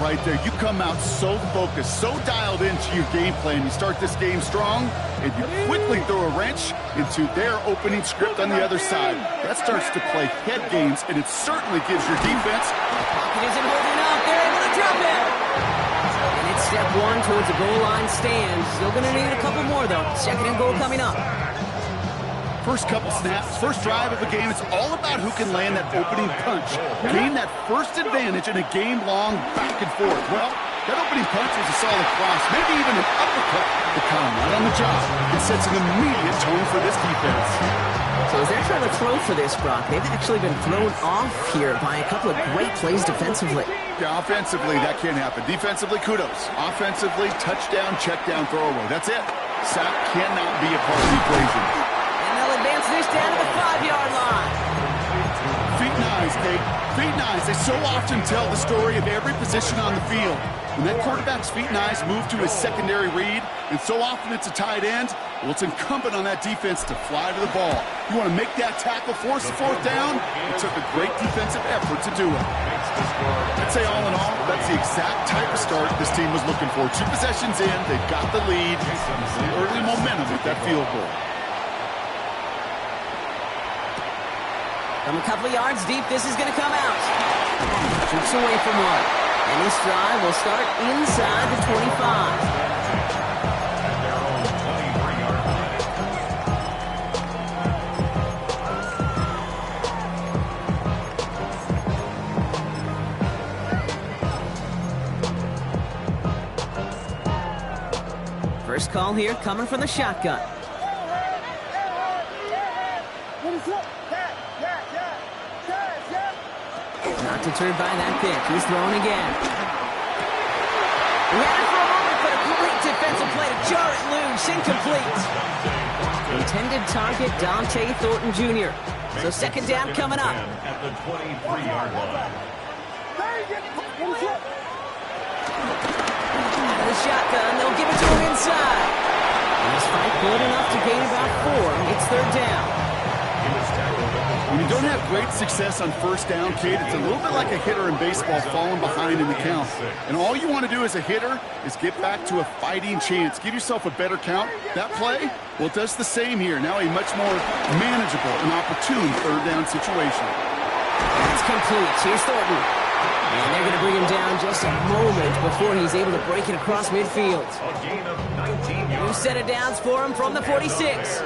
right there. You come out so focused, so dialed into your game plan. You start this game strong, and you quickly throw a wrench into their opening script on the other side. That starts to play head games, and it certainly gives your defense. Pocket isn't holding up. They're able to drop it. And it's step one towards a goal line stand. Still going to need a couple more, though. Second and goal coming up. First couple snaps, first drive of the game, it's all about who can land that opening punch. Gain that first advantage in a game-long back and forth. Well, that opening punch was a solid cross, maybe even an uppercut, but kind of right on the job. It sets an immediate tone for this defense. So as they're trying to throw for this, Brock, they've actually been thrown off here by a couple of great plays defensively. Yeah, offensively, that can't happen. Defensively, kudos. Offensively, touchdown, check down, throwaway. That's it. Sack cannot be a part of the equation. They'll advance this down to the 5-yard line. Feet and eyes, Kate. Feet and eyes. They so often tell the story of every position on the field. When that quarterback's feet and eyes move to his secondary read, and so often it's a tight end, well, it's incumbent on that defense to fly to the ball. You want to make that tackle, force the fourth down? It took a great defensive effort to do it. I'd say all in all, that's the exact type of start this team was looking for. 2 possessions in, they've got the lead, some early momentum with that field goal. From a couple of yards deep, this is going to come out. Trips away from one. And this drive will start inside the 25. First call here coming from the shotgun. Not deterred by that pick. He's throwing again. He had it for a moment, but a great defensive play to jar it loose. Incomplete. Intended target, Dante Thornton Jr. So second down coming up. At the 23-yard line. Out of the shotgun, they'll give it to him inside. And this fight good enough to gain about 4. It's third down. When you don't have great success on first down, Kate, it's a little bit like a hitter in baseball falling behind in the count. And all you want to do as a hitter is get back to a fighting chance. Give yourself a better count. That play, well, it does the same here. Now a much more manageable and opportune third down situation. It's complete. Here's Thornton. And they're going to bring him down just a moment before he's able to break it across midfield. A gain of 19 yards. New set of downs for him from the 46.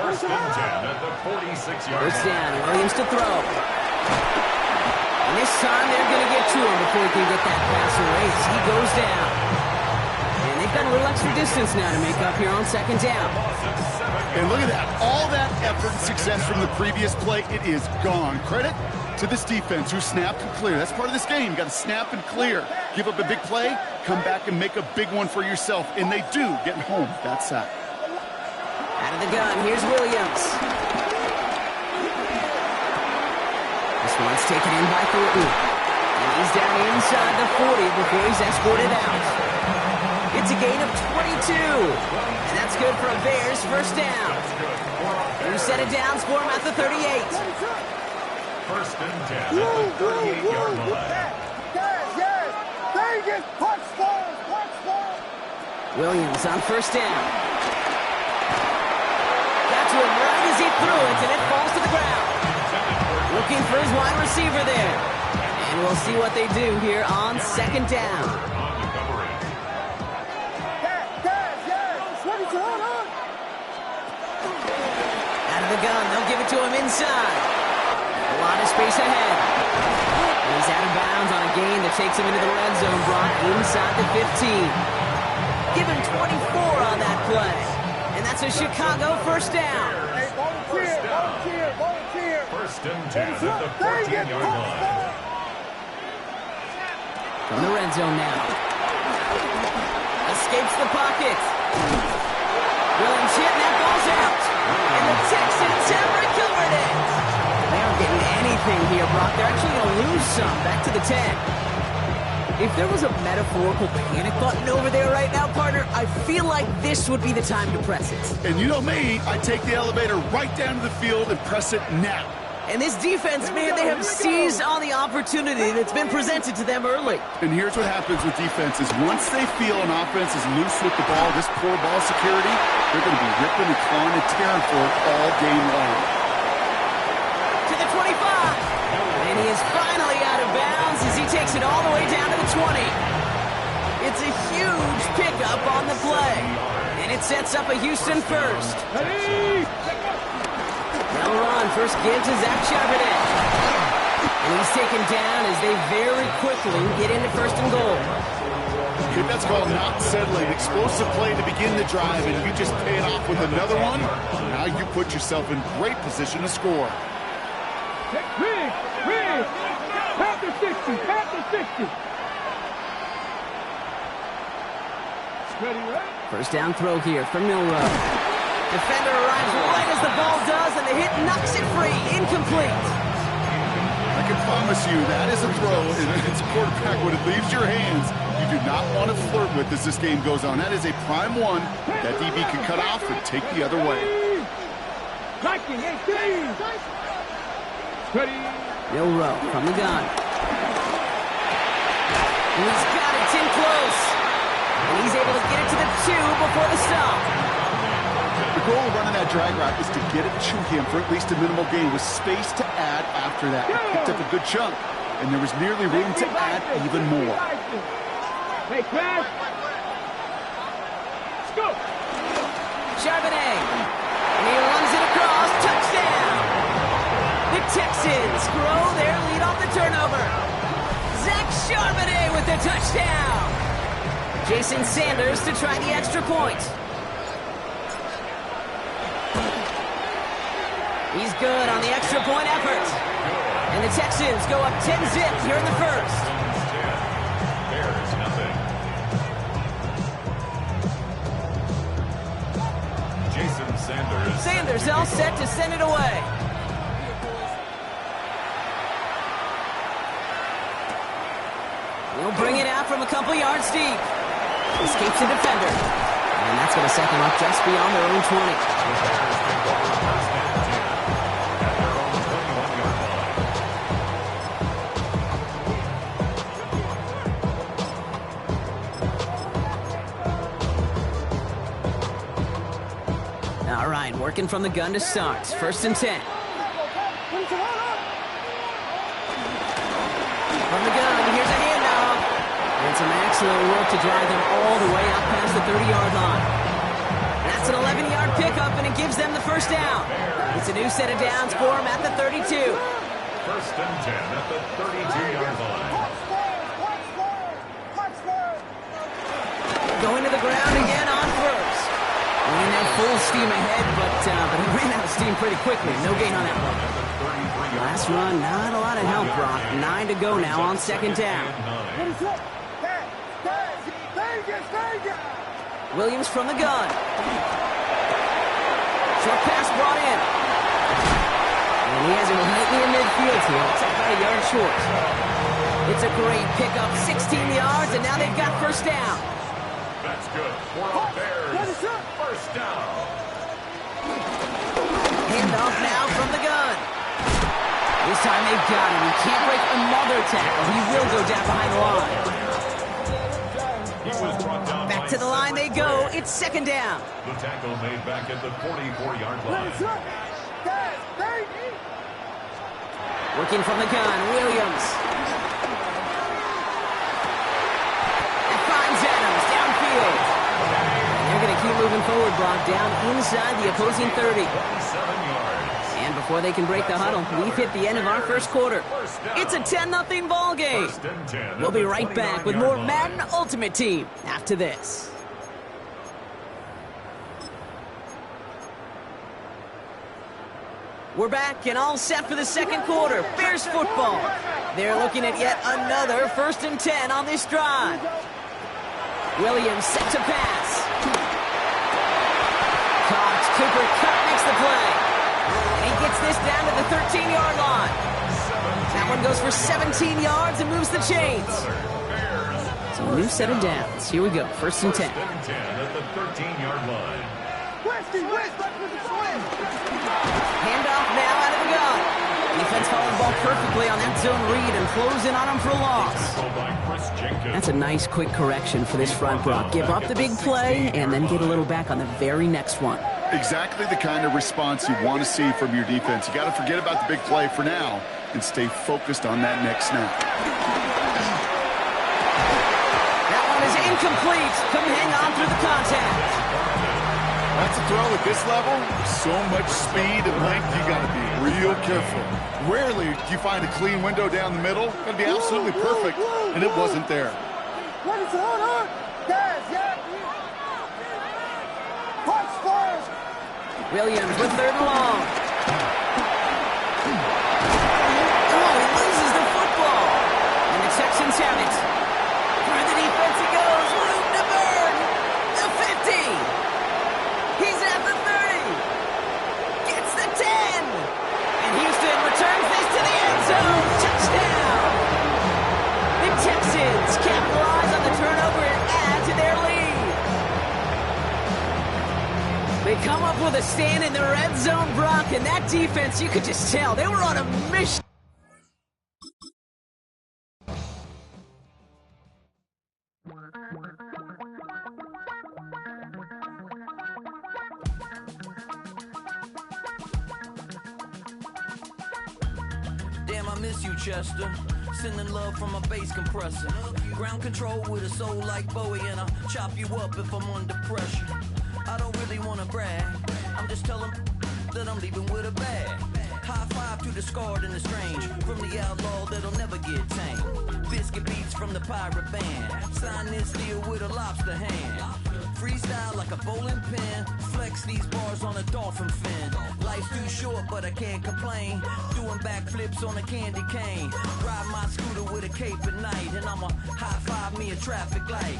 First and 10 at the 46-yard First line. down, Williams to throw. And this time they're going to get to him before he can get that pass away as he goes down. And they've got a little extra distance now to make up here on second down. And look at that. All that effort and success from the previous play, it is gone. Credit to this defense who snapped and cleared. That's part of this game. You got to snap and clear. Give up a big play, come back and make a big one for yourself. And they do, getting home with that sack. Out of the gun, here's Williams. This one's taken in by Thornton. And he's down inside the 40 before he's escorted out. It's a gain of 22. And that's good for a Bears first down. New set of downs for him at the 38. First and 10 at the 38-yard line. Williams on first down. To him right as he threw it, and it falls to the ground. Looking for his wide receiver there. And we'll see what they do here on second down. Out of the gun, they'll give it to him inside. A lot of space ahead. And he's out of bounds on a gain that takes him into the red zone, Brock, inside the 15. Give him 24 on that play. And that's a Chicago first down. First and 10 at the 14-yard line. From the red zone now. Escapes the pocket. Williams hit, and that ball's out. And the Texans have recovered it. They aren't getting anything here, Brock. They're actually going to lose some. Back to the 10. If there was a metaphorical panic button over there right now, partner, I feel like this would be the time to press it. And you know me, I take the elevator right down to the field and press it now. And this defense, man, they have seized on the opportunity that's been presented to them early. And here's what happens with defenses. Once they feel an offense is loose with the ball, this poor ball security, they're going to be ripping and clawing and tearing for it all game long. To the 25. And he is finally out of bounds as he takes it all the way down to the 20. It's a huge pickup on the play. And it sets up a Houston first. They'll run. First give to Zach Charbonnet. And he's taken down as they very quickly get into first and goal. Okay, that's called not settling. Explosive play to begin the drive, and you just pay it off with another one. Now you put yourself in great position to score. Rig! Panther 60! Panther 60! Ready, right? First down throw here from Milroe. Defender arrives right as the ball does, and the hit knocks it free. Incomplete. I can promise you that is a throw, and it's a quarterback when it leaves your hands. You do not want to flirt with as this game goes on. That is a prime one that DB can cut off and take the other way. Nike 18! Ready? Milroe from the gun. And he's got it in close. And he's able to get it to the 2 before the stop. The goal of running that drag route is to get it to him for at least a minimal gain with space to add after that. He picked up a good chunk, and there was nearly room to add even more. Hey, Crash! Let's go! Charbonnet. And he runs it across. Touchdown! The Texans grow their lead off the turnover. Zach Charbonnet with the touchdown. Jason Sanders to try the extra point. He's good on the extra point effort. And the Texans go up 10-zip here in the first. Bears nothing. Jason Sanders. Sanders all set to send it away. He'll bring it out from a couple yards deep. Escapes the defender. And that's going to set them up just beyond their own 20. All right, working from the gun to start. First and 10. From the gun, here's a handoff. And some excellent work to drive them all the way out past the 30-yard line. That's an 11-yard pickup, and it gives them the first down. It's a new set of downs for them at the 32. First and 10 at the 32-yard line. Going to the ground again on first. Ran out full steam ahead, but he ran out of steam pretty quickly. No gain on that one. Last run, not a lot of help, Brock. 9 to go now on second down. Williams from the gun. Short pass brought in. And he has it right near midfield here. It's about a yard short. It's a great pickup, 16 yards, and now they've got first down. That's good for the Bears. First down. Handoff now from the gun. This time they've got him. He can't break another tackle. He will go down behind the line. He was brought down Back to the line they go. It's second down. The tackle made back at the 44-yard line. Working from the gun, Williams. And finds Adams downfield. They're going to keep moving forward, Brock, down inside the opposing 30. 7 yards. And before they can break the huddle, we've hit the end of our first quarter. It's a 10-0 ball game. First and 10 We'll be right back with more 29-yard Madden line. Ultimate Team after this. We're back and all set for the second quarter. Bears football. They're looking at yet another first and 10 on this drive. Williams set to pass. Caught. Cooper Kupp makes the play. And he gets this down to the 13-yard line. That one goes for 17 yards and moves the chains. So a new set of downs. Here we go. First and 10. First and 10 at the 13-yard line. Handoff now out of the gun. He Defense followed the ball perfectly on that zone read and close in on him for a loss. That's a nice quick correction for this front, Brock. Give up the big play and then get a little back on the very next one. Exactly the kind of response you want to see from your defense. You got to forget about the big play for now and stay focused on that next snap. That one is incomplete. Couldn't hang on through the contact. That's a throw at this level. So much speed and length, you got to be real careful. Rarely do you find a clean window down the middle. Got to be absolutely perfect, and it wasn't there. What is hold on? Guys, yeah. Watch first. Williams with third and long. Oh, he loses the football. And the Texans have it. Through the defense he goes. Room to burn. The 50. He's at the 30. Gets the 10. And Houston returns this to the end zone. Touchdown. The Texans capitalize on the turnover and add to their lead. They come up with a stand in the red zone, Brock, and that defense, you could just tell, they were on a mission. Damn, I miss you, Chester. Sending love from a bass compressor. Ground control with a soul like Bowie, and I'll chop you up if I'm under pressure. I don't really wanna brag. I'm just telling that I'm leaving with a bag. High five to the scarred and the strange. From the outlaw that'll never get tamed. Biscuit beats from the pirate band. Sign this deal with a lobster hand. Freestyle like a bowling pin. Flex these bars on a dolphin fin. Life's too short, but I can't complain. Doing backflips on a candy cane. Ride my scooter with a cape at night. And I'ma high five me a traffic light.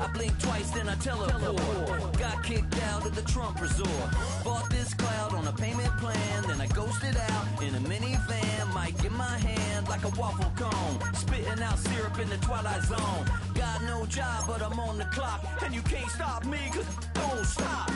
I blink twice, then I teleport. Got kicked out of the Trump resort. Bought this cloud on a payment plan. Then I ghosted out in a minivan. Mic in my hand like a waffle cone. Spitting out syrup in the twilight zone. Got no job, but I'm on the clock. And you can't stop me, cause don't stop.